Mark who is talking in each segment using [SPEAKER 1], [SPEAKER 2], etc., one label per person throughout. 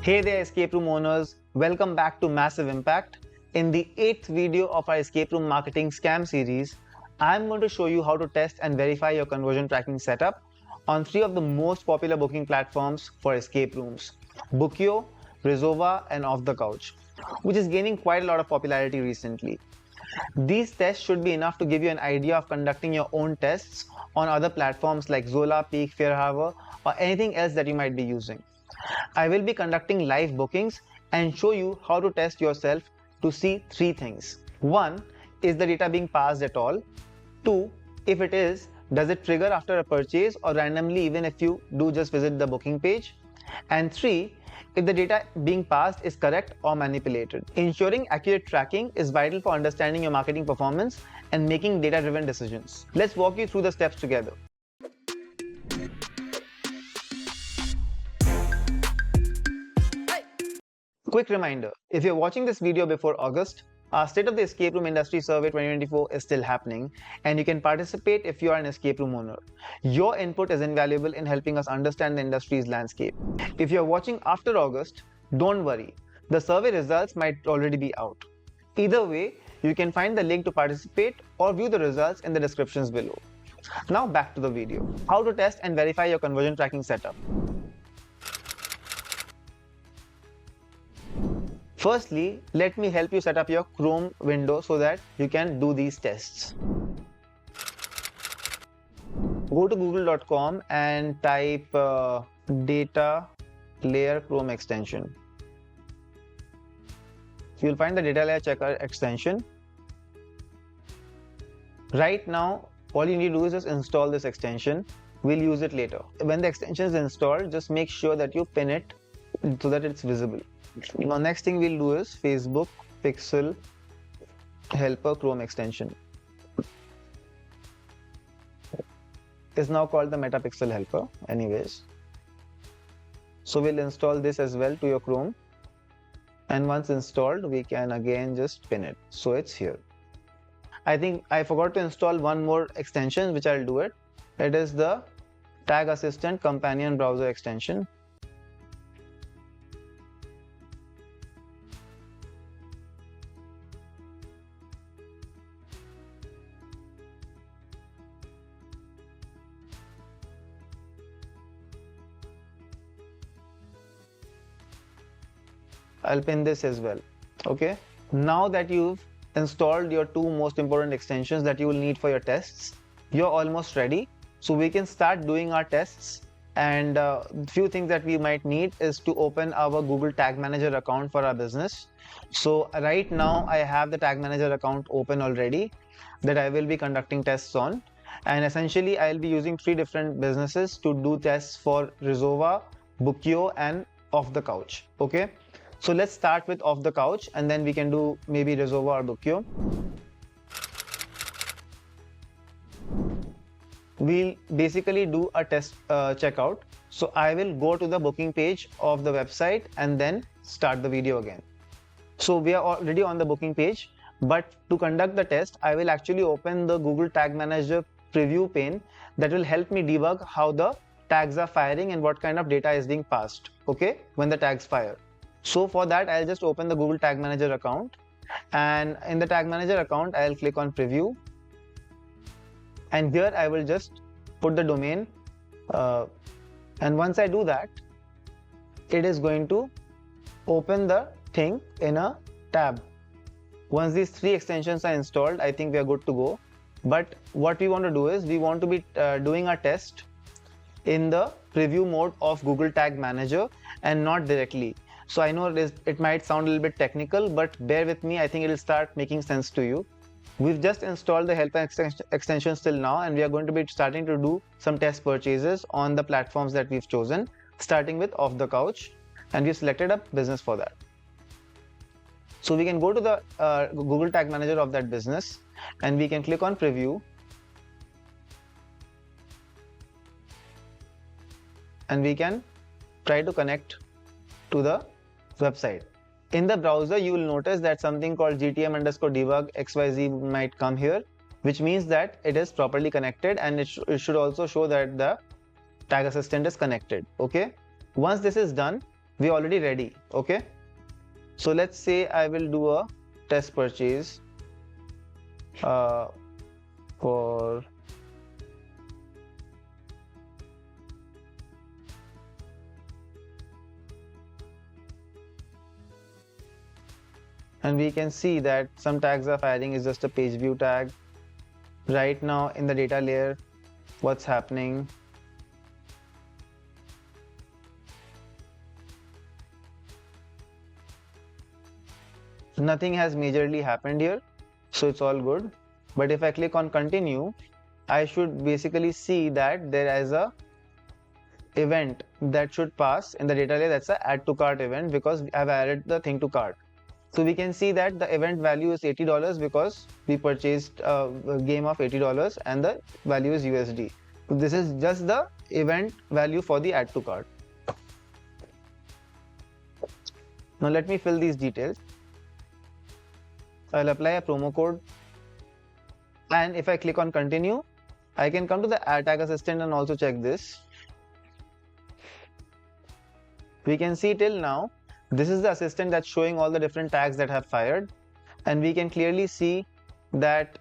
[SPEAKER 1] Hey there escape room owners, welcome back to Massive Impact. In the 8th video of our escape room marketing scam series, I'm going to show you how to test and verify your conversion tracking setup on 3 of the most popular booking platforms for escape rooms, Bookeo, Resova and Off the Couch, which is gaining quite a lot of popularity recently. These tests should be enough to give you an idea of conducting your own tests on other platforms like Zola, Peak, FareHarbor or anything else that you might be using. I will be conducting live bookings and show you how to test yourself to see 3 things. 1. Is the data being passed at all? 2. If it is, does it trigger after a purchase or randomly even if you do just visit the booking page? And 3. If the data being passed is correct or manipulated. Ensuring accurate tracking is vital for understanding your marketing performance and making data-driven decisions. Let's walk you through the steps together. Quick reminder, if you're watching this video before August, our State of the Escape Room Industry Survey 2024 is still happening and you can participate if you are an escape room owner. Your input is invaluable in helping us understand the industry's landscape. If you're watching after August, don't worry, the survey results might already be out. Either way, you can find the link to participate or view the results in the descriptions below. Now back to the video. How to test and verify your conversion tracking setup. Firstly, let me help you set up your Chrome window so that you can do these tests. Go to google.com and type data layer Chrome extension. You'll find the data layer checker extension. Right now, all you need to do is just install this extension. We'll use it later. When the extension is installed, just make sure that you pin it so that it's visible. Now next thing we'll do is Facebook Pixel Helper Chrome extension. It's now called the Metapixel Helper anyways. So we'll install this as well to your Chrome, and once installed we can again just pin it. So it's here. I think I forgot to install one more extension which I'll do it. It is the Tag Assistant Companion Browser extension. I'll pin this as well. Okay. Now that you've installed your 2 most important extensions that you will need for your tests, you're almost ready. So we can start doing our tests. And few things that we might need is to open our Google Tag Manager account for our business. So right now I have the Tag Manager account open already that I will be conducting tests on. And essentially I'll be using 3 different businesses to do tests for Resova, Bookeo and Off the Couch. Okay. So let's start with Off the Couch and then we can do maybe Resova or Bookeo. We'll basically do a test checkout. So I will go to the booking page of the website and then start the video again. So we are already on the booking page, but to conduct the test, I will actually open the Google Tag Manager preview pane that will help me debug how the tags are firing and what kind of data is being passed, okay, when the tags fire. So for that, I'll just open the Google Tag Manager account, and in the Tag Manager account, I'll click on Preview, and here I will just put the domain, and once I do that, it is going to open the thing in a tab. Once these 3 extensions are installed, I think we are good to go. But what we want to do is we want to be doing our test in the preview mode of Google Tag Manager and not directly. So I know it might sound a little bit technical, but bear with me, I think it will start making sense to you. We've just installed the Helper extensions till now, and we are going to be starting to do some test purchases on the platforms that we've chosen, starting with Off the Couch, and we've selected a business for that. So we can go to the Google Tag Manager of that business, and we can click on Preview, and we can try to connect to the website. In the browser, you will notice that something called GTM_debug XYZ might come here, which means that it is properly connected, and it should also show that the Tag Assistant is connected. Okay. Once this is done, we're already ready. Okay, so let's say I will do a test purchase for and we can see that some tags are firing is just a page view tag. Right now in the data layer, what's happening? Nothing has majorly happened here, so it's all good. But if I click on continue, I should basically see that there is a event that should pass in the data layer. That's a add to cart event because I've added the thing to cart. So we can see that the event value is $80 because we purchased a game of $80 and the value is USD. So this is just the event value for the add to cart. Now let me fill these details. I'll apply a promo code, and if I click on continue, I can come to the add tag assistant and also check this. We can see till now, this is the assistant that's showing all the different tags that have fired, and we can clearly see that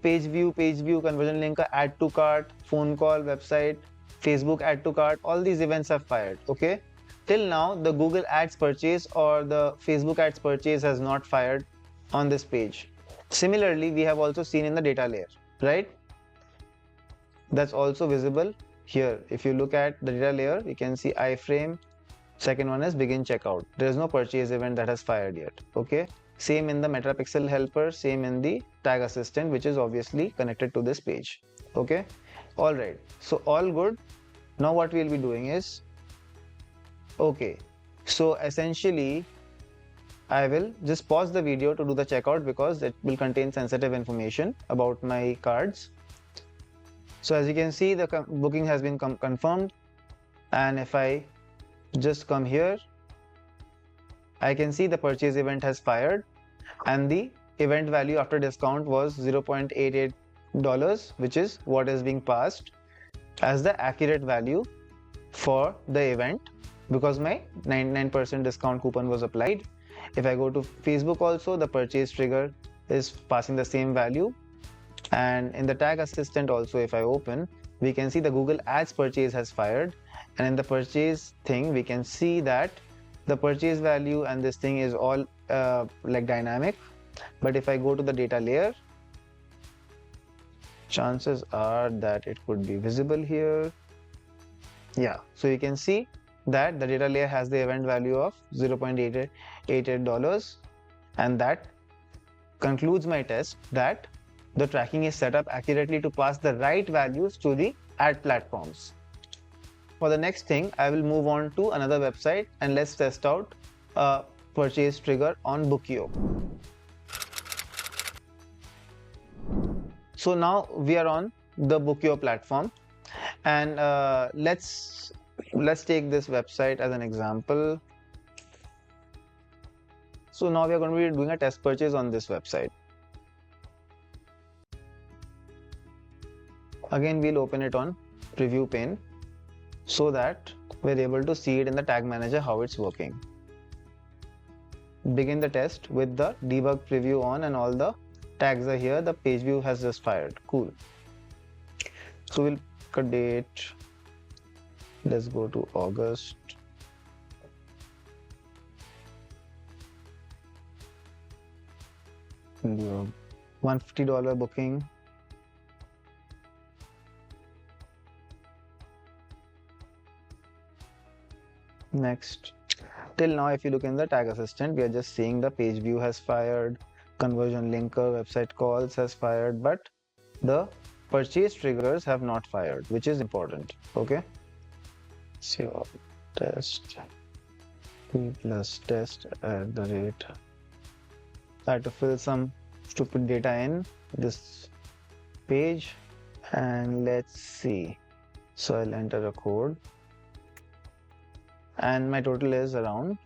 [SPEAKER 1] page view, conversion link, add to cart, phone call, website, Facebook add to cart, all these events have fired. Okay, till now the Google Ads purchase or the Facebook Ads purchase has not fired on this page. Similarly, we have also seen in the data layer, right? That's also visible here. If you look at the data layer, you can see iframe. Second one is begin checkout. There is no purchase event that has fired yet. Okay, same in the metapixel helper, same in the tag assistant, which is obviously connected to this page. Okay, all right, so all good. Now what we'll be doing is, okay, so essentially I will just pause the video to do the checkout because it will contain sensitive information about my cards. So as you can see, the booking has been confirmed, and if I just come here, I can see the purchase event has fired and the event value after discount was $0.88, which is what is being passed as the accurate value for the event because my 99% discount coupon was applied. If I go to Facebook also, the purchase trigger is passing the same value, and in the tag assistant also, if I open, we can see the Google Ads purchase has fired, and in the purchase thing we can see that the purchase value and this thing is all like dynamic. But if I go to the data layer, chances are that it could be visible here. Yeah, so you can see that the data layer has the event value of $0.88, and that concludes my test that the tracking is set up accurately to pass the right values to the ad platforms. For the next thing, I will move on to another website and let's test out a purchase trigger on Bookeo. So now we are on the Bookeo platform, and let's take this website as an example. So now we are going to be doing a test purchase on this website. Again, we'll open it on preview pane so that we're able to see it in the tag manager how it's working. Begin the test with the debug preview on and all the tags are here. The page view has just fired. Cool. So we'll pick a date. Let's go to August. $150 booking. Next. Till now, if you look in the tag assistant, we are just seeing the page view has fired, conversion linker, website calls has fired, but the purchase triggers have not fired, which is important. Okay. So test plus test at the rate. I have to fill some stupid data in this page, and let's see. So I'll enter a code, and my total is around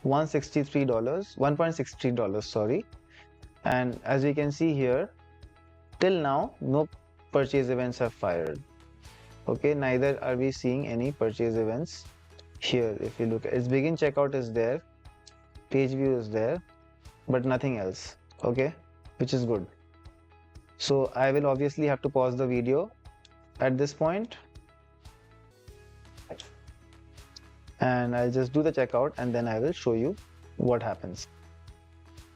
[SPEAKER 1] $1.63, sorry. And as we can see here, till now no purchase events have fired. Okay, neither are we seeing any purchase events here if you look, its begin checkout is there, page view is there, but nothing else. Okay, which is good. So I will obviously have to pause the video at this point, and I'll just do the checkout and then I will show you what happens.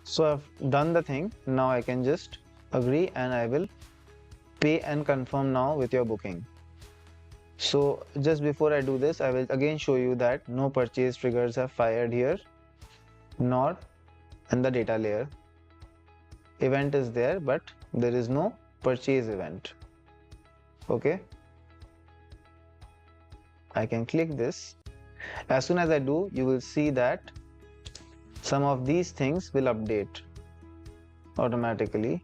[SPEAKER 1] So I've done the thing. Now I can just agree and I will pay and confirm now with your booking. So just before I do this, I will again show you that no purchase triggers have fired here, nor in the data layer. Event is there, but there is no purchase event. Okay, I can click this. As soon as I do, you will see that some of these things will update automatically.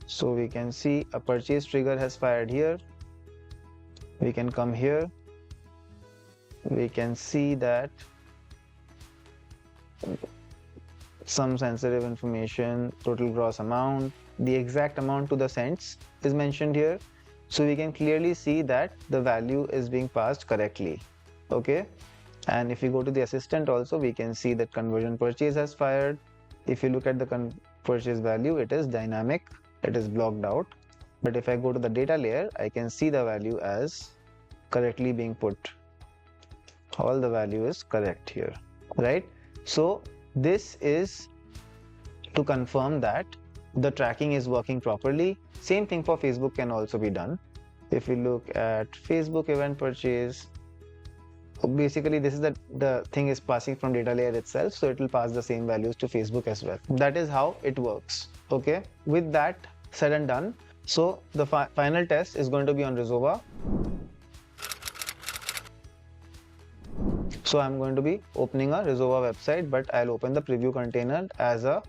[SPEAKER 1] So we can see a purchase trigger has fired here. We can come here. We can see that some sensitive information, total gross amount, the exact amount to the cents is mentioned here. So we can clearly see that the value is being passed correctly. Okay, and if you go to the assistant also, we can see that conversion purchase has fired. If you look at the purchase value, it is dynamic, it is blocked out. But if I go to the data layer, I can see the value as correctly being put. All the value is correct here, right? So this is to confirm that the tracking is working properly. Same thing for Facebook can also be done. If we look at Facebook event purchase, basically this is the thing is passing from data layer itself, so it will pass the same values to Facebook as well. That is how it works. Okay, with that said and done, so the final test is going to be on Resova. So I'm going to be opening a Resova website, but I'll open the preview container as a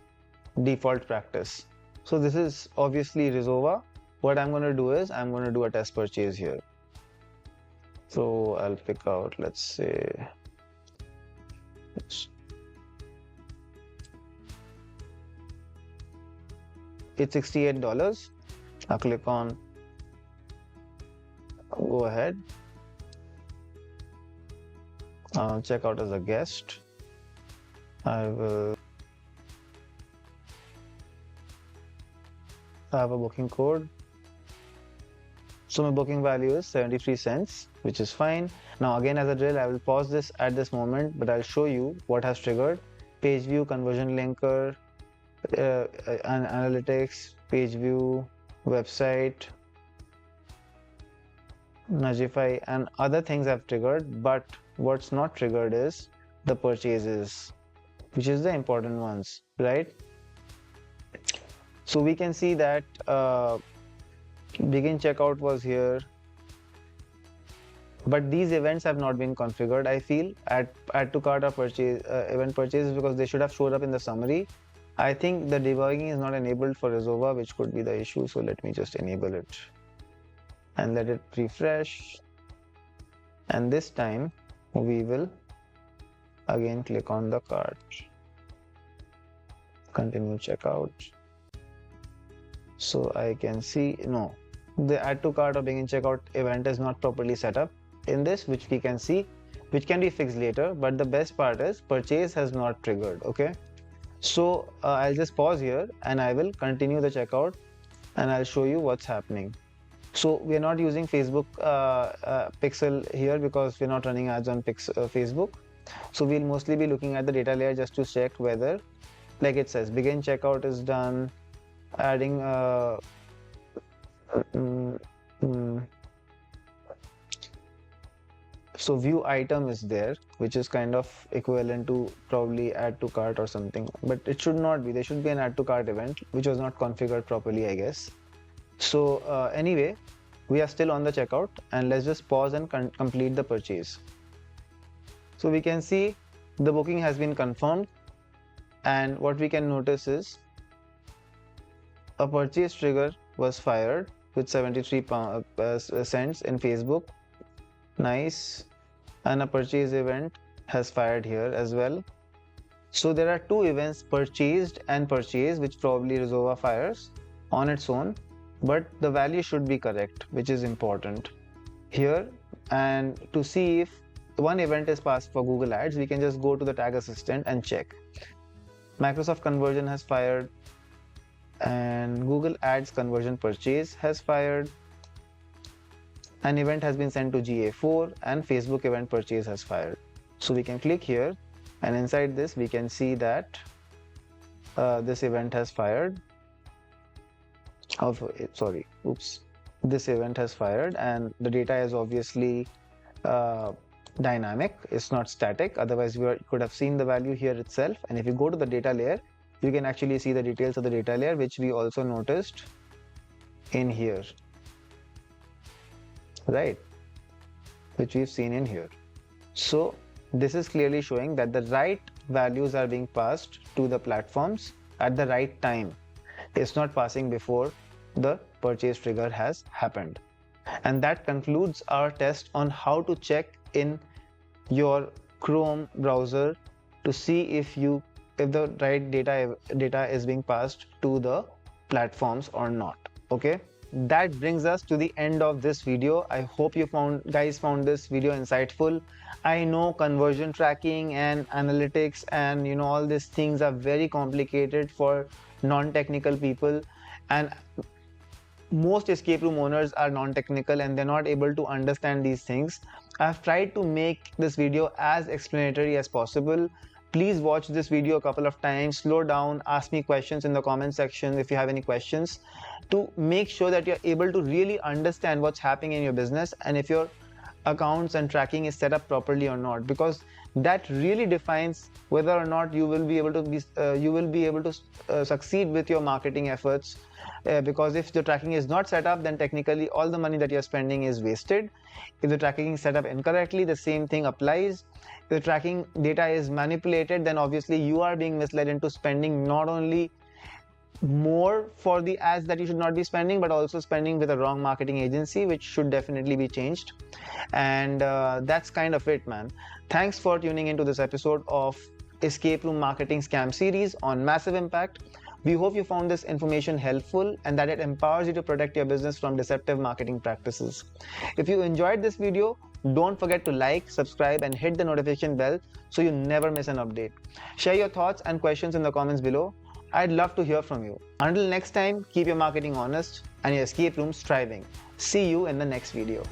[SPEAKER 1] default practice. So this is obviously Resova. What I'm going to do is I'm going to do a test purchase here. So I'll pick out, let's say, it's $68. I'll click on go ahead. I'll check out as a guest. I will have a booking code. So my booking value is 73 cents, which is fine. Now again, as a drill, I will pause this at this moment, but I'll show you what has triggered. Page view, conversion linker, analytics, page view, website, Nudgify, and other things have triggered, but what's not triggered is the purchases, which is the important ones, right? So we can see that begin checkout was here, but these events have not been configured. I feel add to cart or purchase event purchases, because they should have showed up in the summary. I think the debugging is not enabled for Resova, which could be the issue. So let me just enable it and let it refresh. And this time we will again click on the cart, continue checkout. So I can see no, the add to cart or begin checkout event is not properly set up in this, which we can see, which can be fixed later. But the best part is purchase has not triggered. Okay, so I'll just pause here and I will continue the checkout and I'll show you what's happening. So we are not using Facebook pixel here because we're not running ads on Facebook. So we'll mostly be looking at the data layer just to check whether, like it says, begin checkout is done, adding so view item is there, which is kind of equivalent to probably add to cart or something, but it should not be. There should be an add to cart event which was not configured properly, I guess. So anyway, we are still on the checkout, and let's just pause and complete the purchase. So we can see the booking has been confirmed, and what we can notice is a purchase trigger was fired with 73 cents in Facebook. Nice. And a purchase event has fired here as well. So there are two events, purchased and purchase, which probably Resova fires on its own, but the value should be correct, which is important. Here And to see if one event is passed for Google Ads, we can just go to the tag assistant and check. Microsoft conversion has fired, and Google Ads conversion purchase has fired. An event has been sent to GA4, and Facebook event purchase has fired. So we can click here, and inside this we can see that this event has fired. This event has fired, and the data is obviously dynamic. It's not static. Otherwise, we could have seen the value here itself. And if you go to the data layer, you can actually see the details of the data layer, which we also noticed in here, right? Which we've seen in here. So this is clearly showing that the right values are being passed to the platforms at the right time. It's not passing before the purchase trigger has happened. And that concludes our test on how to check in your Chrome browser to see if the right data is being passed to the platforms or not. Okay, that brings us to the end of this video. I hope you guys found this video insightful. I know conversion tracking and analytics and all these things are very complicated for non-technical people, and most escape room owners are non-technical and they're not able to understand these things. I've tried to make this video as explanatory as possible. Please watch this video a couple of times, slow down, ask me questions in the comment section if you have any questions, to make sure that you're able to really understand what's happening in your business and if your accounts and tracking is set up properly or not, because that really defines whether or not you will be able to succeed with your marketing efforts. Because if the tracking is not set up, then technically all the money that you're spending is wasted. If the tracking is set up incorrectly, the same thing applies. If the tracking data is manipulated, then obviously you are being misled into spending not only more for the ads that you should not be spending, but also spending with a wrong marketing agency, which should definitely be changed. And that's kind of it, man. Thanks for tuning into this episode of Escape Room Marketing Scam series on Massive Impact. We hope you found this information helpful and that it empowers you to protect your business from deceptive marketing practices. If you enjoyed this video, don't forget to like, subscribe, and hit the notification bell so you never miss an update. Share your thoughts and questions in the comments below. I'd love to hear from you. Until next time, keep your marketing honest and your escape rooms thriving. See you in the next video.